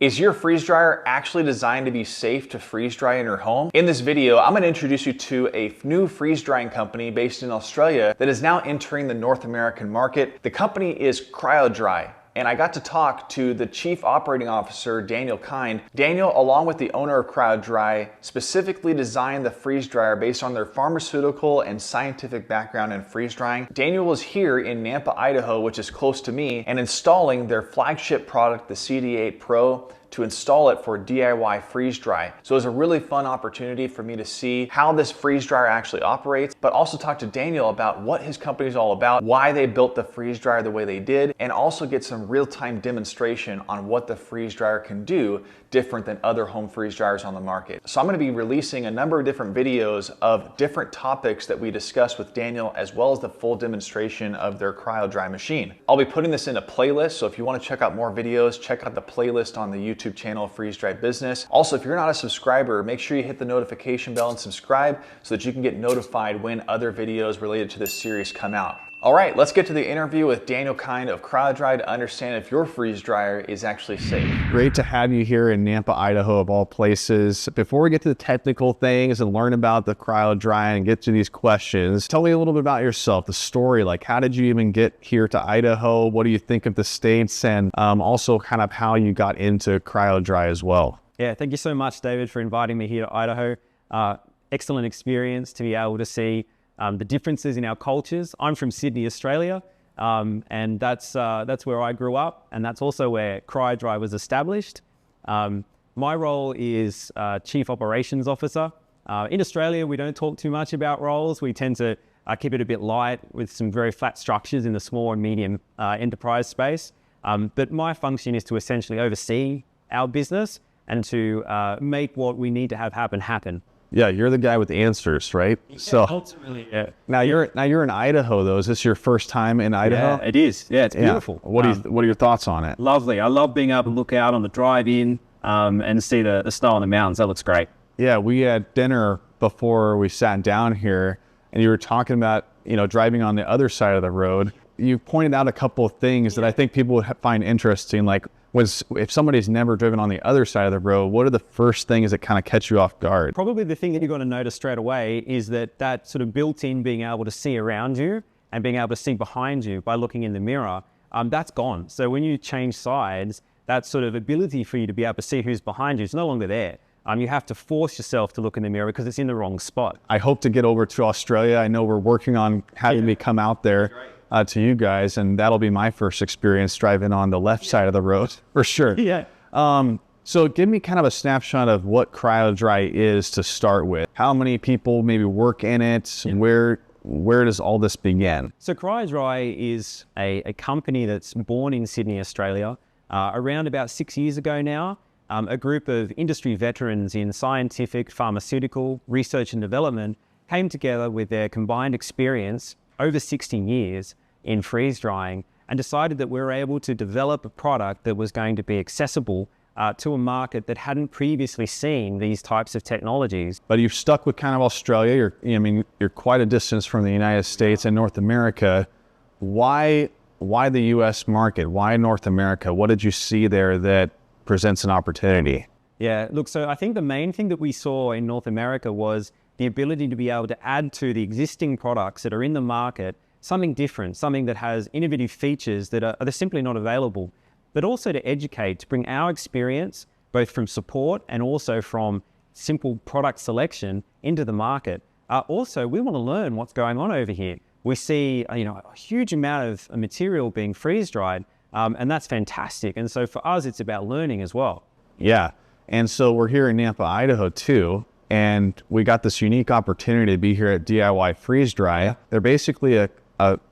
Is your freeze dryer actually designed to be safe to freeze dry in your home? In this video, I'm going to introduce you to a new freeze drying company based in Australia that is now entering the North American market. The company is CryoDry. And I got to talk to the Chief Operating Officer, Daniel Kind. Daniel, along with the owner of CryoDry, specifically designed the freeze dryer based on their pharmaceutical and scientific background in freeze drying. Daniel was here in Nampa, Idaho, which is close to me, and installing their flagship product, the CD8 Pro, to install it for DIY freeze dry. So it was a really fun opportunity for me to see how this freeze dryer actually operates, but also talk to Daniel about what his company is all about, why they built the freeze dryer the way they did, and also get some real-time demonstration on what the freeze dryer can do different than other home freeze dryers on the market. So I'm going to be releasing a number of different videos of different topics that we discussed with Daniel, as well as the full demonstration of their CryoDry machine. I'll be putting this in a playlist, so if you want to check out more videos, check out the playlist on the YouTube channel Freeze Dry Business. Also, if you're not a subscriber, make sure you hit the notification bell and subscribe so that you can get notified when other videos related to this series come out. All right, let's get to the interview with Daniel Kind of CryoDry to understand if your freeze dryer is actually safe. Great to have you here in Nampa, Idaho, of all places. Before we get to the technical things and learn about the CryoDry and get to these questions, tell me a little bit about yourself, the story. Like, how did you even get here to Idaho? What do you think of the states? And also kind of how you got into CryoDry as well. Yeah, thank you so much, David, for inviting me here to Idaho. Excellent experience to be able to see the differences in our cultures. I'm from Sydney, Australia, and that's where I grew up, and that's also where CryoDry was established. My role is Chief Operations Officer. In Australia, we don't talk too much about roles. We tend to keep it a bit light with some very flat structures in the small and medium enterprise space. But my function is to essentially oversee our business and to make what we need to have happen. Yeah, you're the guy with the answers, right? Yeah, so ultimately, yeah. Now you're in Idaho, though. Is this your first time in Idaho? Yeah, it is. Yeah, it's beautiful. What are your thoughts on it? Lovely. I love being able to look out on the drive-in and see the snow on the mountains. That looks great. Yeah, we had dinner before we sat down here, and you were talking about driving on the other side of the road. You pointed out a couple of things that I think people would find interesting, like if somebody's never driven on the other side of the road, what are the first things that kind of catch you off guard? Probably the thing that you're going to notice straight away is that sort of built-in being able to see around you and being able to see behind you by looking in the mirror, that's gone. So when you change sides, that sort of ability for you to be able to see who's behind you is no longer there. You have to force yourself to look in the mirror because it's in the wrong spot. I hope to get over to Australia. I know we're working on having me come out there. To you guys, and that'll be my first experience driving on the left side of the road for sure. Yeah. So give me kind of a snapshot of what CryoDry is to start with. How many people maybe work in it? Yeah. Where does all this begin? So CryoDry is a company that's born in Sydney, Australia, around about 6 years ago now. A group of industry veterans in scientific, pharmaceutical, research and development came together with their combined experience over 16 years in freeze drying and decided that we were able to develop a product that was going to be accessible to a market that hadn't previously seen these types of technologies. But you've stuck with kind of Australia. You're quite a distance from the United States and North America. Why the US market? Why North America? What did you see there that presents an opportunity? Yeah, look, so I think the main thing that we saw in North America was the ability to be able to add to the existing products that are in the market something different, something that has innovative features that are simply not available, but also to educate, to bring our experience, both from support and also from simple product selection into the market. Also, we want to learn what's going on over here. We see a huge amount of material being freeze-dried, and that's fantastic. And so for us, it's about learning as well. Yeah, and so we're here in Nampa, Idaho too. And we got this unique opportunity to be here at DIY Freeze Dry. Yeah. They're basically a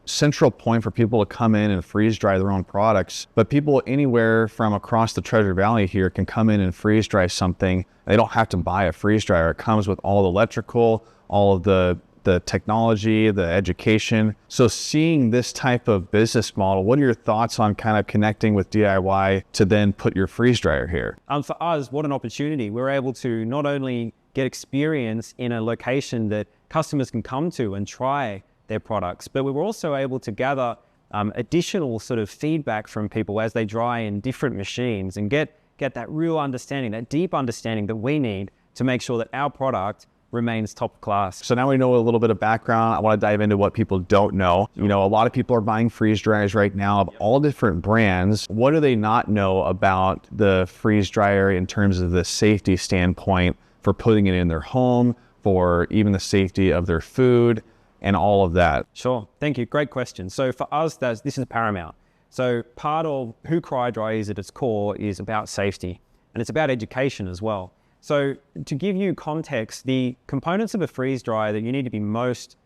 central point for people to come in and freeze dry their own products. But people anywhere from across the Treasure Valley here can come in and freeze dry something. They don't have to buy a freeze dryer. It comes with all the electrical, all of the technology, the education. So seeing this type of business model, what are your thoughts on kind of connecting with DIY to then put your freeze dryer here? For us, what an opportunity. We're able to not only get experience in a location that customers can come to and try their products, but we were also able to gather additional sort of feedback from people as they dry in different machines and get get that real understanding, that deep understanding that we need to make sure that our product remains top class. So now we know a little bit of background. I want to dive into what people don't know. You know, a lot of people are buying freeze dryers right now of all different brands. What do they not know about the freeze dryer in terms of the safety standpoint for putting it in their home, for even the safety of their food and all of that? Sure, thank you, great question. So for us, this is paramount. So part of who CryoDry is at its core is about safety, and it's about education as well. So to give you context, the components of a freeze dryer that you need to be most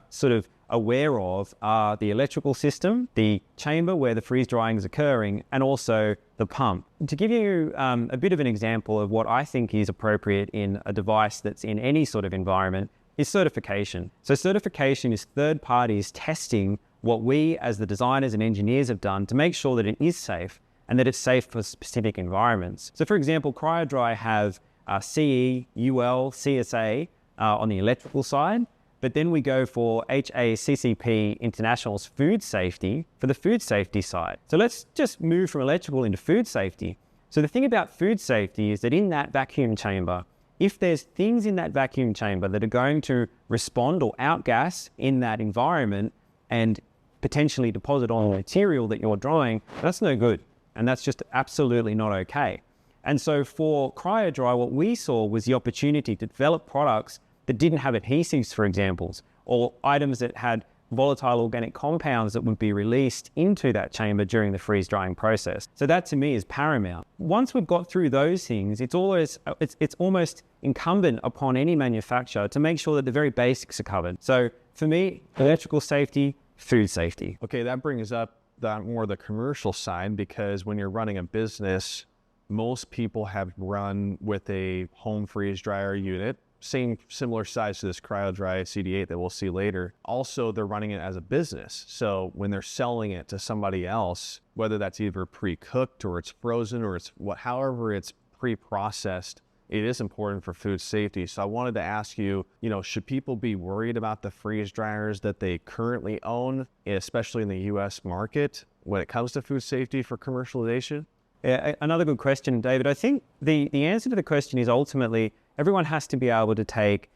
sort of aware of are the electrical system, the chamber where the freeze drying is occurring, and also the pump. To give you a bit of an example of what I think is appropriate in a device that's in any sort of environment is certification. So certification is third parties testing what we as the designers and engineers have done to make sure that it is safe and that it's safe for specific environments. So for example, CryoDry have CE, UL, CSA on the electrical side, but then we go for HACCP International's food safety for the food safety side. So let's just move from electrical into food safety. So the thing about food safety is that in that vacuum chamber, if there's things in that vacuum chamber that are going to respond or outgas in that environment and potentially deposit on the material that you're drying, that's no good. And that's just absolutely not okay. And so for CryoDry, what we saw was the opportunity to develop products that didn't have adhesives, for example, or items that had volatile organic compounds that would be released into that chamber during the freeze drying process. So that to me is paramount. Once we've got through those things, it's almost incumbent upon any manufacturer to make sure that the very basics are covered. So for me, electrical safety, food safety. Okay, that brings up more the commercial side, because when you're running a business, most people have run with a home freeze dryer unit, similar size to this CryoDry CD8 that we'll see later. Also, they're running it as a business. So when they're selling it to somebody else, whether that's either pre-cooked or it's frozen or however it's pre-processed, it is important for food safety. So I wanted to ask you, should people be worried about the freeze dryers that they currently own, especially in the US market, when it comes to food safety for commercialization? Yeah, another good question, David. I think the answer to the question is ultimately everyone has to be able to take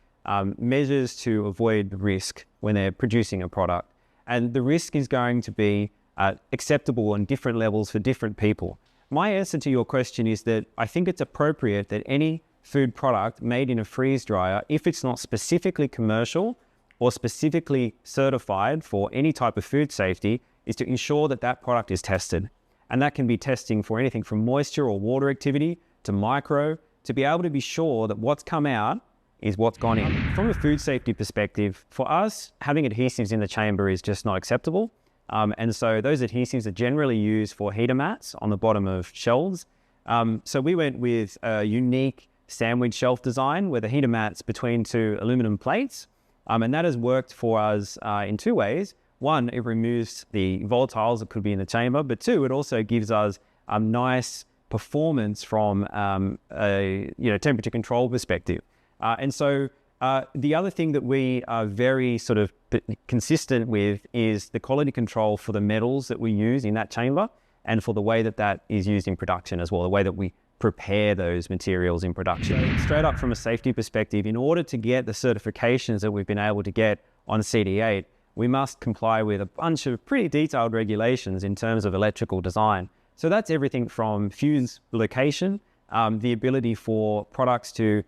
measures to avoid risk when they're producing a product. And the risk is going to be acceptable on different levels for different people. My answer to your question is that I think it's appropriate that any food product made in a freeze dryer, if it's not specifically commercial or specifically certified for any type of food safety, is to ensure that that product is tested. And that can be testing for anything from moisture or water activity to micro, to be able to be sure that what's come out is what's gone in. From a food safety perspective, for us, having adhesives in the chamber is just not acceptable. And so those adhesives are generally used for heater mats on the bottom of shelves. So we went with a unique sandwich shelf design where the heater mat's between two aluminum plates. And that has worked for us in two ways. One, it removes the volatiles that could be in the chamber, but two, it also gives us a nice performance from a temperature control perspective. And so the other thing that we are very sort of consistent with is the quality control for the metals that we use in that chamber and for the way that that is used in production as well, the way that we prepare those materials in production. So straight up from a safety perspective, in order to get the certifications that we've been able to get on CD8, we must comply with a bunch of pretty detailed regulations in terms of electrical design. So that's everything from fuse location, the ability for products to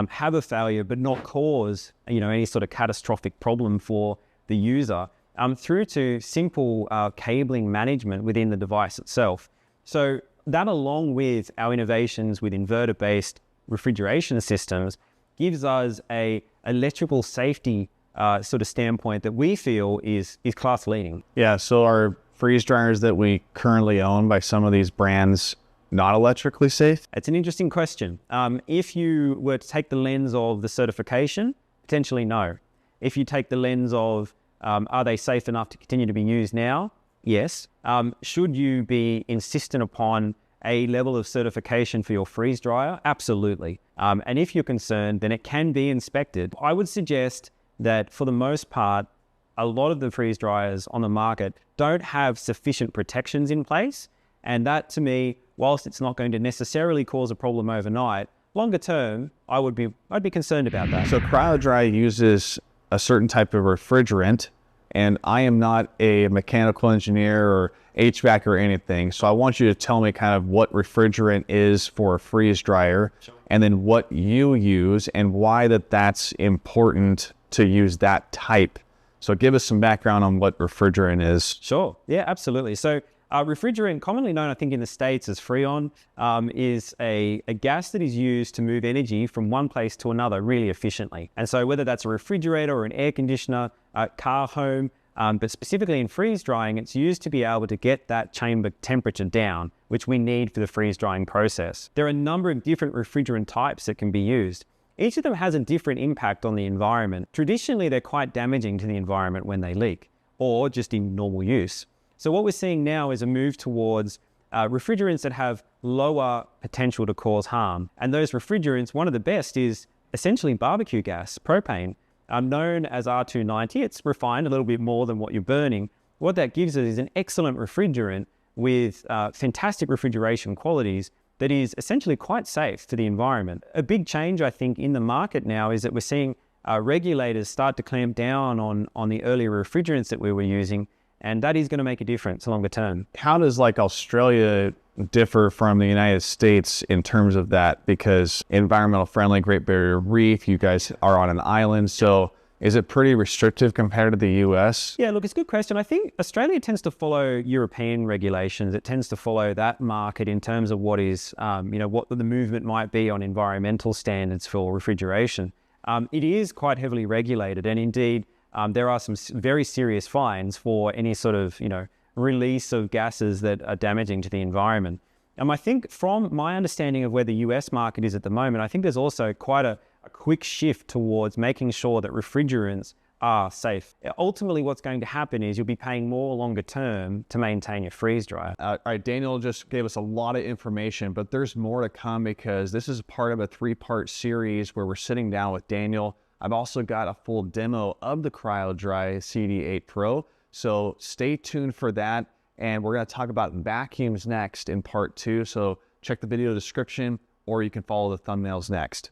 have a failure but not cause any sort of catastrophic problem for the user, through to simple cabling management within the device itself. So that, along with our innovations with inverter-based refrigeration systems, gives us a electrical safety sort of standpoint that we feel is class leading. Yeah, so our freeze dryers that we currently own by some of these brands not electrically safe? It's an interesting question. If you were to take the lens of the certification, potentially no. If you take the lens of are they safe enough to continue to be used now? Yes. Should you be insistent upon a level of certification for your freeze dryer? Absolutely. And if you're concerned, then it can be inspected. I would suggest that for the most part, a lot of the freeze dryers on the market don't have sufficient protections in place. And that, to me, whilst it's not going to necessarily cause a problem overnight, longer term, I'd be concerned about that. So CryoDry uses a certain type of refrigerant, and I am not a mechanical engineer or HVAC or anything. So I want you to tell me kind of what refrigerant is for a freeze dryer, and then what you use and why that's important to use that type. So give us some background on what refrigerant is. Sure. Yeah, absolutely. So refrigerant, commonly known, I think, in the States as Freon, is a gas that is used to move energy from one place to another really efficiently. And so whether that's a refrigerator or an air conditioner, car, home, but specifically in freeze drying, it's used to be able to get that chamber temperature down, which we need for the freeze drying process. There are a number of different refrigerant types that can be used. Each of them has a different impact on the environment. Traditionally, they're quite damaging to the environment when they leak, or just in normal use. So what we're seeing now is a move towards refrigerants that have lower potential to cause harm. And those refrigerants, one of the best is essentially barbecue gas, propane, known as R290. It's refined a little bit more than what you're burning. What that gives us is an excellent refrigerant with fantastic refrigeration qualities that is essentially quite safe to the environment. A big change, I think, in the market now is that we're seeing regulators start to clamp down on the earlier refrigerants that we were using, and that is going to make a difference longer term. How does like Australia differ from the United States in terms of that? Because environmental friendly, Great Barrier Reef, you guys are on an island, so is it pretty restrictive compared to the US? Yeah, look, it's a good question. I think Australia tends to follow European regulations. It tends to follow that market in terms of what is, what the movement might be on environmental standards for refrigeration. It is quite heavily regulated, and indeed, there are some very serious fines for any sort of, release of gases that are damaging to the environment. I think from my understanding of where the US market is at the moment, I think there's also quite a quick shift towards making sure that refrigerants are safe. Ultimately, what's going to happen is you'll be paying more longer term to maintain your freeze dryer. All right, Daniel just gave us a lot of information, but there's more to come because this is part of a 3-part series where we're sitting down with Daniel. I've also got a full demo of the CryoDry CD8 Pro, so stay tuned for that. And we're going to talk about vacuums next in part 2, so check the video description or you can follow the thumbnails next.